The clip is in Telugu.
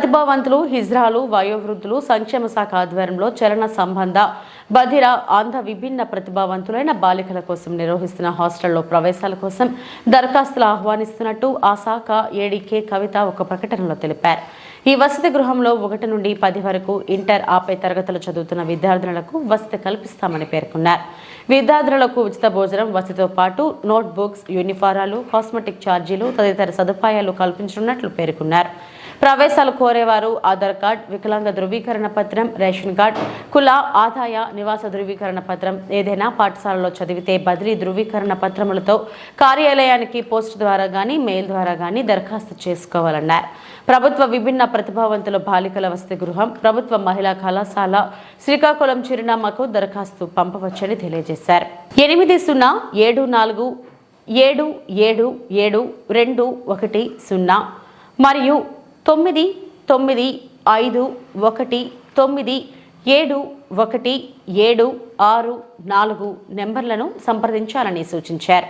ప్రతిభావంతులు, హిజ్రాలు, వయోవృద్ధులు సంక్షేమ శాఖ ఆధ్వర్యంలో చలన సంబంధ బధిర అంధ విభిన్న ప్రతిభావంతులైన బాలికల కోసం నిర్వహిస్తున్న హాస్టల్లో ప్రవేశాల కోసం దరఖాస్తులు ఆహ్వానిస్తున్నట్టు ఆ శాఖ ఏడీకే కవిత ఒక ప్రకటనలో తెలిపారు. ఈ వసతి గృహంలో 1 నుండి 10 వరకు ఇంటర్ ఆపై తరగతులు చదువుతున్న విద్యార్థులకు వసతి కల్పిస్తామని పేర్కొన్నారు. విద్యార్థులకు ఉచిత భోజనం, వసతితో పాటు నోట్ బుక్స్, యూనిఫారాలు, కాస్మెటిక్ ఛార్జీలు తదితర సదుపాయాలు కల్పించనున్నట్లు పేర్కొన్నారు. ప్రవేశాలు కోరేవారు ఆధార్ కార్డ్, వికలాంగ ధృవీకరణ పత్రం, రేషన్ కార్డ్, కుల, ఆదాయ, నివాస ధృవీకరణ పత్రం, ఏదైనా పాఠశాలలో చదివితే బదిలీ ధృవీకరణ పత్రములతో కార్యాలయానికి పోస్ట్ ద్వారా గానీ మెయిల్ ద్వారా గానీ దరఖాస్తు చేసుకోవాలన్నారు. ప్రభుత్వ విభిన్న ప్రతిభావంతుల బాలికల వసతి గృహం, ప్రభుత్వ మహిళా కళాశాల శ్రీకాకుళం చిరునామాకు దరఖాస్తు పంపవచ్చని తెలియజేశారు. 8077777210 మరియు 9951971764 నెంబర్లను సంప్రదించాలని సూచించారు.